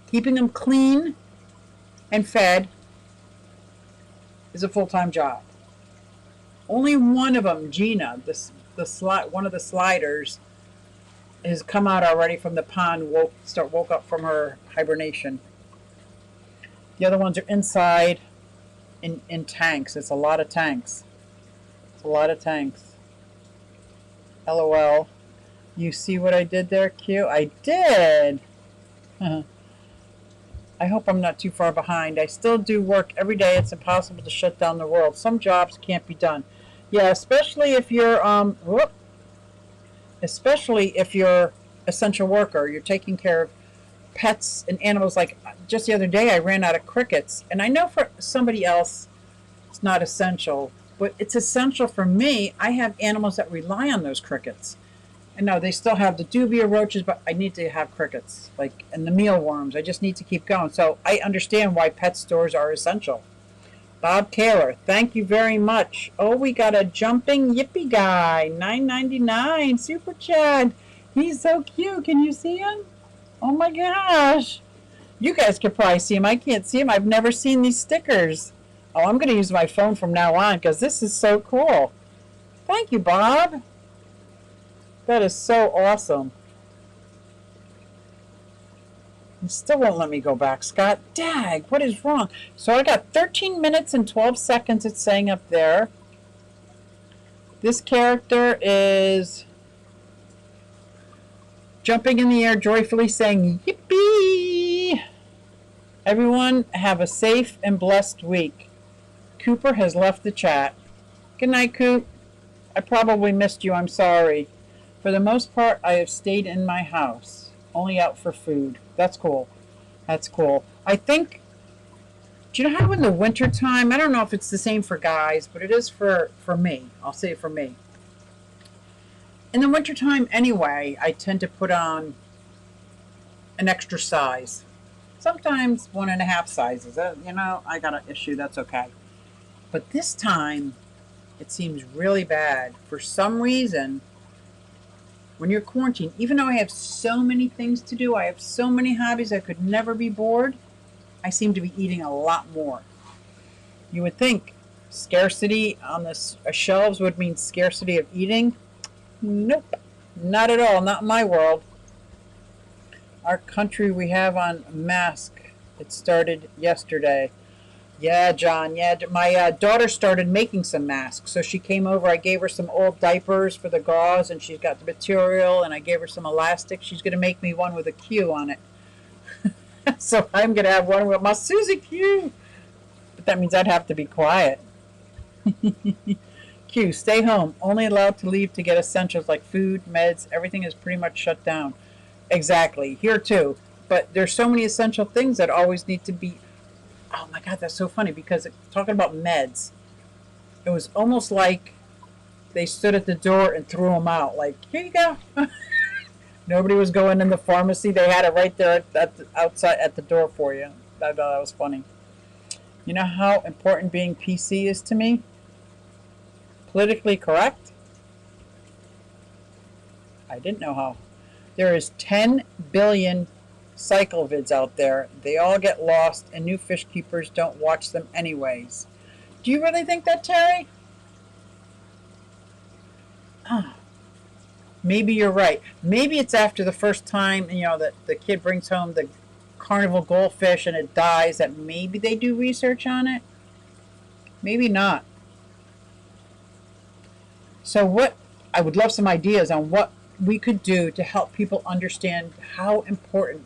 Keeping them clean and fed is a full-time job. Only one of them, Gina, one of the sliders, has come out already from the pond. Woke up from her hibernation. The other ones are inside in tanks. It's a lot of tanks. It's a lot of tanks. LOL. You see what I did there, Q? I did. I hope I'm not too far behind. I still do work every day. It's impossible to shut down the world. Some jobs can't be done. Yeah, especially if you're essential worker. You're taking care of pets and animals. Like just the other day, I ran out of crickets, and I know for somebody else it's not essential, but it's essential for me. I have animals that rely on those crickets. And no, they still have the dubia roaches, but I need to have crickets, and the mealworms. I just need to keep going. So I understand why pet stores are essential. Bob Taylor, thank you very much. Oh, we got a jumping yippee guy, $9.99 super chat. He's so cute. Can you see him? Oh my gosh. You guys could probably see him. I can't see him. I've never seen these stickers. Oh, I'm going to use my phone from now on because this is so cool. Thank you, Bob. That is so awesome. You still won't let me go back, Scott. Dag, what is wrong? So I got 13 minutes and 12 seconds it's saying up there. This character is jumping in the air joyfully saying, yippee! Everyone have a safe and blessed week. Cooper has left the chat. Good night, Coop. I probably missed you. I'm sorry. For the most part, I have stayed in my house, only out for food. That's cool. That's cool. I think, do you know how in the wintertime, I don't know if it's the same for guys, but it is for me. I'll say it for me. In the wintertime anyway, I tend to put on an extra size. Sometimes 1.5 sizes. I got an issue. That's okay. But this time, it seems really bad. For some reason, when you're quarantined, even though I have so many things to do, I have so many hobbies, I could never be bored, I seem to be eating a lot more. You would think scarcity on the shelves would mean scarcity of eating. Nope, not at all, not in my world. Our country, we have on mask. It started yesterday. Yeah, John, yeah. My daughter started making some masks. So she came over. I gave her some old diapers for the gauze, and she's got the material, and I gave her some elastic. She's going to make me one with a Q on it. So I'm going to have one with my Susie Q. But that means I'd have to be quiet. Q, stay home. Only allowed to leave to get essentials like food, meds. Everything is pretty much shut down. Exactly. Here, too. But there's so many essential things that always need to be. Oh my God, that's so funny because talking about meds, it was almost like they stood at the door and threw them out. Like, here you go. Nobody was going in the pharmacy. They had it right there outside at the door for you. I thought that was funny. You know how important being PC is to me? Politically correct? I didn't know how. There is 10 billion cycle vids out there. They all get lost and new fish keepers don't watch them anyways. Do you really think that, Terry? Maybe you're right. Maybe it's after the first time, that the kid brings home the carnival goldfish and it dies, that maybe they do research on it. Maybe not. So I would love some ideas on what we could do to help people understand how important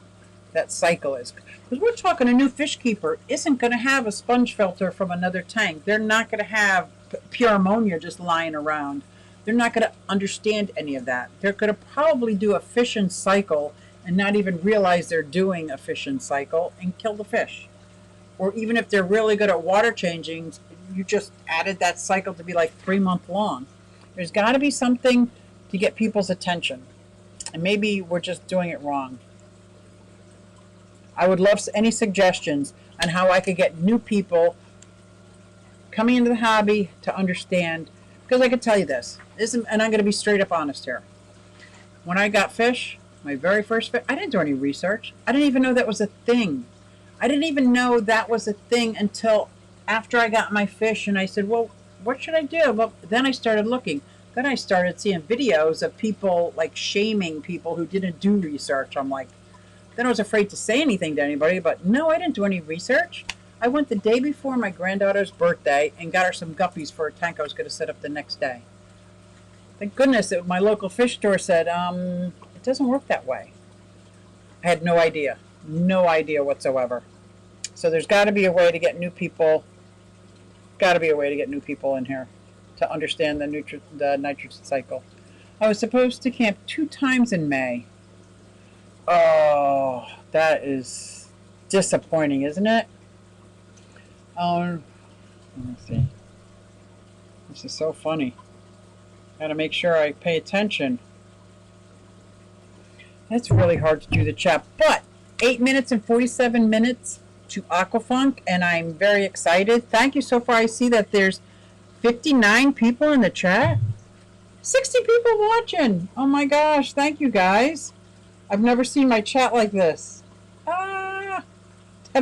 that cycle is. Because we're talking a new fish keeper isn't going to have a sponge filter from another tank. They're not going to have pure ammonia just lying around. They're not going to understand any of that. They're going to probably do a fission cycle and not even realize they're doing a fission cycle and kill the fish. Or even if they're really good at water changing, you just added that cycle to be like 3 month long. There's got to be something to get people's attention. And maybe we're just doing it wrong. I would love any suggestions on how I could get new people coming into the hobby to understand. Because I could tell you this, and I'm going to be straight up honest here. When I got fish, my very first fish, I didn't do any research. I didn't even know that was a thing. I didn't even know that was a thing until after I got my fish, and I said, well, what should I do? Well, then I started looking. Then I started seeing videos of people like shaming people who didn't do research. I'm like, then I was afraid to say anything to anybody, but no, I didn't do any research. I went the day before my granddaughter's birthday and got her some guppies for a tank I was going to set up the next day. Thank goodness that my local fish store said, it doesn't work that way. I had no idea whatsoever. So there's got to be a way to get new people, in here to understand the nitrogen cycle. I was supposed to camp 2 times in May. Oh, that is disappointing, isn't it? Let me see. This is so funny. Gotta make sure I pay attention. It's really hard to do the chat, but 8 minutes and 47 minutes to Aquafunk, and I'm very excited. Thank you. So far, I see that there's 59 people in the chat. 60 people watching. Oh my gosh. Thank you, guys. I've never seen my chat like this. That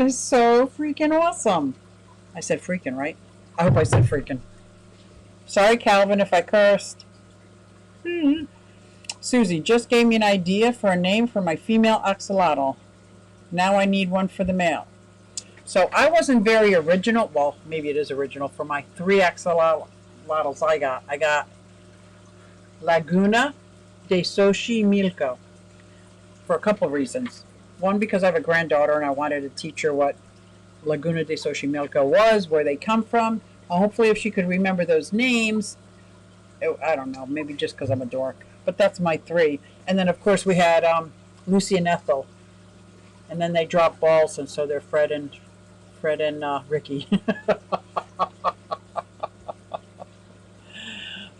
is so freaking awesome. I said freaking, right? I hope I said freaking. Sorry, Calvin, if I cursed. Susie just gave me an idea for a name for my female axolotl. Now I need one for the male. So I wasn't very original. Well, maybe it is original for my 3 axolotls I got. I got Laguna de Xochimilco for a couple of reasons. One, because I have a granddaughter and I wanted to teach her what Laguna de Xochimilco was, where they come from. Hopefully, if she could remember those names, I don't know, maybe just because I'm a dork. But that's my 3. And then, of course, we had Lucy and Ethel. And then they dropped balls, and so they're Fred and Ricky.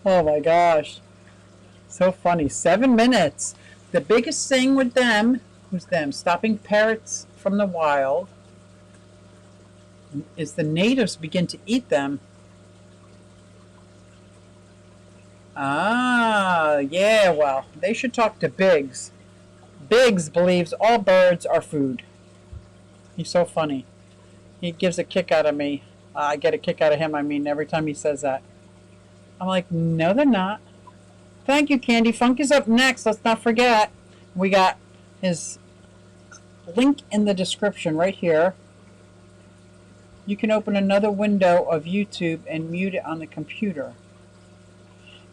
Oh my gosh. So funny. 7 minutes. The biggest thing with them, stopping parrots from the wild, is the natives begin to eat them. Yeah, well, they should talk to Biggs. Biggs believes all birds are food. He's so funny. He gives a kick out of me. I get a kick out of him, every time he says that. I'm like, no, they're not. Thank you, Candy. Funk is up next. Let's not forget. We got his link in the description right here. You can open another window of YouTube and mute it on the computer.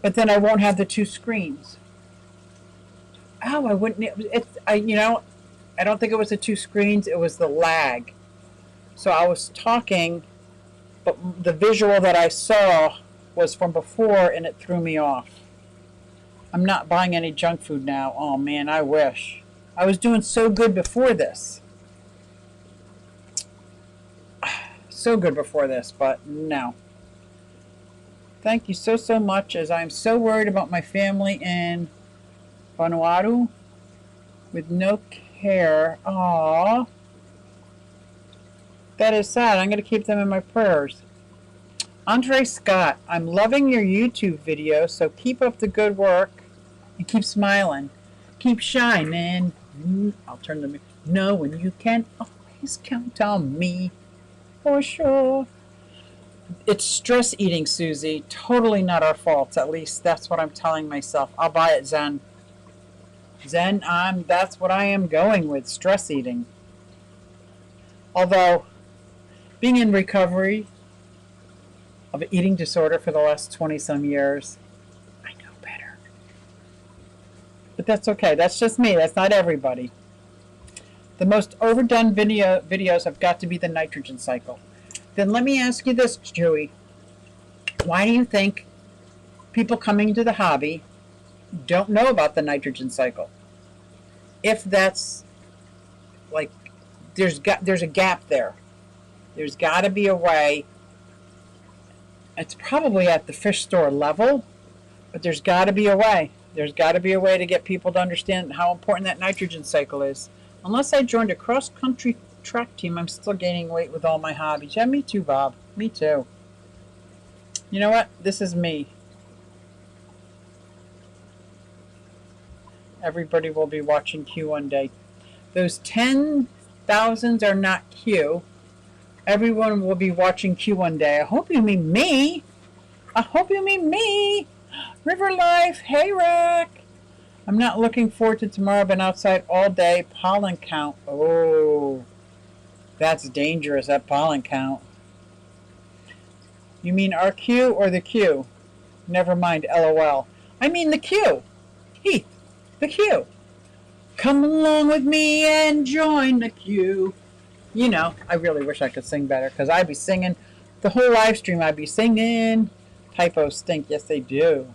But then I won't have the 2 screens. Oh, I wouldn't. I don't think it was the 2 screens. It was the lag. So I was talking, but the visual that I saw was from before, and it threw me off. I'm not buying any junk food now. Oh man, I wish. I was doing so good before this. So good before this, but no. Thank you so much, as I'm so worried about my family in Vanuatu with no care. Aww. That is sad. I'm going to keep them in my prayers. Andre Scott, I'm loving your YouTube video, so keep up the good work and keep smiling. Keep shining. I'll turn the... No, and you can always count on me. For sure. It's stress eating, Susie. Totally not our fault. At least that's what I'm telling myself. I'll buy it, Zen. Zen, that's what I am going with. Stress eating. Although, being in recovery of an eating disorder for the last 20-some years, I know better. But that's okay. That's just me. That's not everybody. The most overdone videos have got to be the nitrogen cycle. Then let me ask you this, Joey. Why do you think people coming to the hobby don't know about the nitrogen cycle? If that's like, there's a gap there. There's got to be a way It's probably at the fish store level, but there's got to be a way. There's got to be a way to get people to understand how important that nitrogen cycle is. Unless I joined a cross-country track team, I'm still gaining weight with all my hobbies. Yeah, me too, Bob. Me too. You know what? This is me. Everybody will be watching Q one day. Those 10,000s are not Q. Everyone will be watching Q one day. I hope you mean me. I hope you mean me. River Life. Hey, Rick. I'm not looking forward to tomorrow. I've been outside all day. Pollen count. Oh, that's dangerous, that pollen count. You mean our Q or the Q? Never mind, LOL. I mean the Q. Heath, the Q. Come along with me and join the queue. You know, I really wish I could sing better because I'd be singing the whole live stream. I'd be singing. Typos stink. Yes, they do.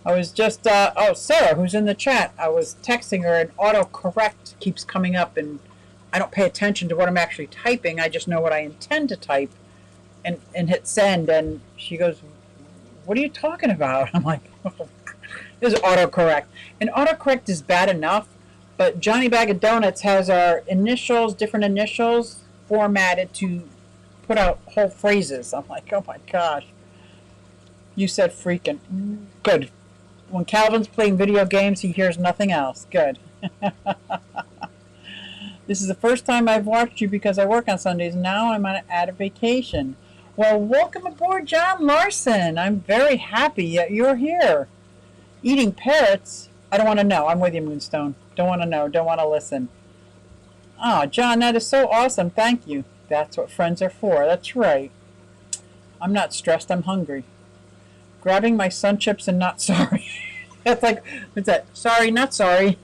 I was just, Sarah, who's in the chat, I was texting her and autocorrect keeps coming up and I don't pay attention to what I'm actually typing. I just know what I intend to type and hit send. And she goes, what are you talking about? I'm like, oh. This is autocorrect. And autocorrect is bad enough, but Johnny Bag of Donuts has our initials, different initials, formatted to put out whole phrases. I'm like, oh my gosh. You said freaking. Good. When Calvin's playing video games, he hears nothing else. Good. This is the first time I've watched you because I work on Sundays. Now I'm at a vacation. Well, welcome aboard, John Larson. I'm very happy that you're here. Eating parrots? I don't want to know. I'm with you, Moonstone. Don't want to know. Don't want to listen. Oh, John, that is so awesome. Thank you. That's what friends are for. That's right. I'm not stressed. I'm hungry. Grabbing my sun chips and not sorry. That's like, what's that? Sorry, not sorry.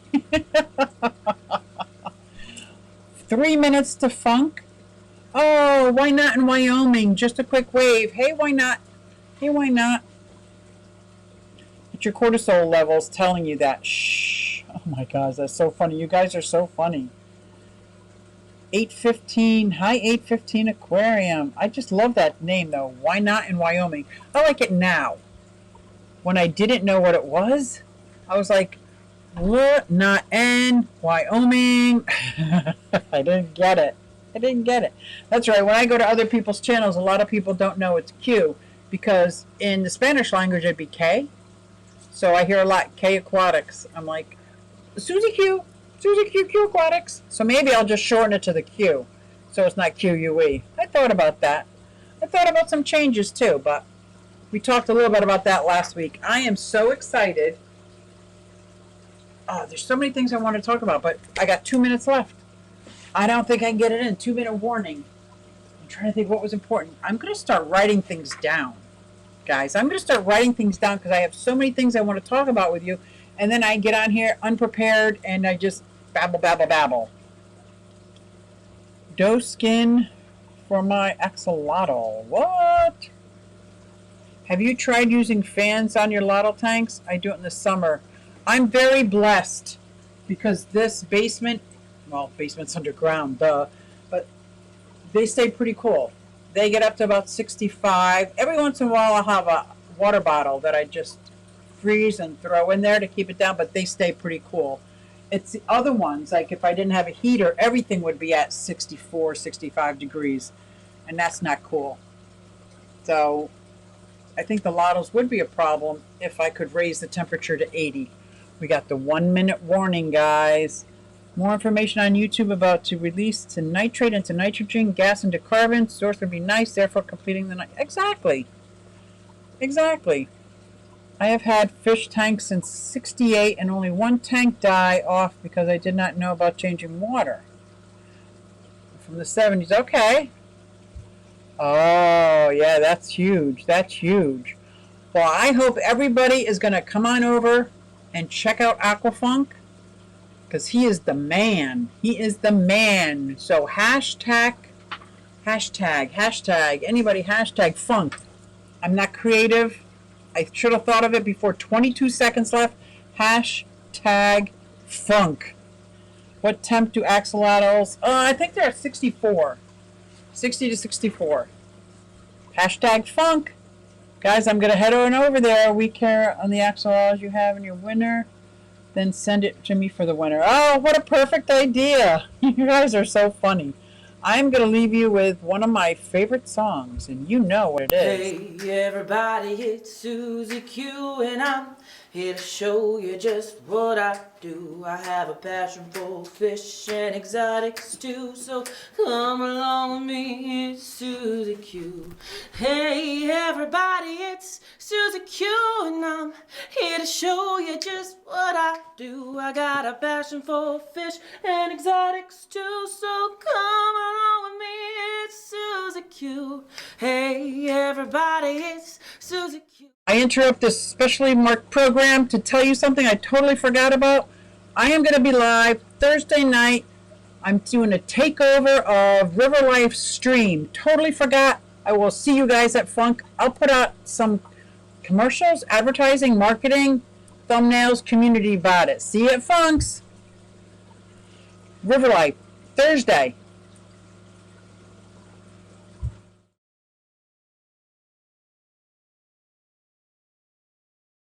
3 minutes to funk. Oh, why not in Wyoming? Just a quick wave. Hey, why not? Hey, why not? It's your cortisol levels telling you that. Shh. Oh my gosh, that's so funny. You guys are so funny. 815. Hi, 815 Aquarium. I just love that name, though. Why not in Wyoming? I like it now. When I didn't know what it was, I was like, what? Not in Wyoming? I didn't get it. I didn't get it. That's right. When I go to other people's channels, a lot of people don't know it's Q because in the Spanish language it'd be K. So I hear a lot K Aquatics. I'm like, Susie Q Aquatics. So maybe I'll just shorten it to the Q, so it's not QUE. I thought about that. I thought about some changes too, but we talked a little bit about that last week. I am so excited. Oh, there's so many things I want to talk about, but I got 2 minutes left. I don't think I can get it in. 2-minute warning. I'm trying to think what was important. I'm going to start writing things down. Guys, I'm going to start writing things down because I have so many things I want to talk about with you, and then I get on here unprepared and I just babble. Doe skin for my axolotl. What? Have you tried using fans on your lotto tanks? I do it in the summer. I'm very blessed because this basement, well, basement's underground, duh, but they stay pretty cool. They get up to about 65. Every once in a while I'll have a water bottle that I just freeze and throw in there to keep it down, but they stay pretty cool. It's the other ones, like if I didn't have a heater, everything would be at 64, 65 degrees, and that's not cool. So I think the lottos would be a problem if I could raise the temperature to 80. We got the 1 minute warning, guys. More information on YouTube about to release to nitrate into nitrogen, gas into carbon. Source would be nice, therefore completing the night. Exactly. I have had fish tanks since 68 and only one tank die off because I did not know about changing water. From the 70s. Okay. Oh, yeah, that's huge. Well, I hope everybody is going to come on over and check out Aquafunk because he is the man. So hashtag, anybody hashtag funk. I'm not creative. I should have thought of it before 22 seconds left. Hashtag funk. What temp do axolotls? I think they're at 64. 60 to 64. Hashtag funk. Guys, I'm going to head on over there. We care on the axolotls you have in your winter. Then send it to me for the winter. Oh, what a perfect idea. You guys are so funny. I'm going to leave you with one of my favorite songs, and you know what it is. Hey everybody, it's Susie Q, and I'm here to show you just what I do. I have a passion for fish and exotics too, so come along with me, it's Susie Q. Hey everybody, it's Susie Q, and I'm here to show you just what I do. I got a passion for fish and exotics too, so come along with me, it's Susie Q. Hey everybody, it's Susie Q. I interrupt this specially marked program to tell you something I totally forgot about. I am going to be live Thursday night. I'm doing a takeover of River Life stream. Totally forgot. I will see you guys at Funk. I'll put out some commercials, advertising, marketing, thumbnails, community about it. See you at Funk's. River Life, Thursday.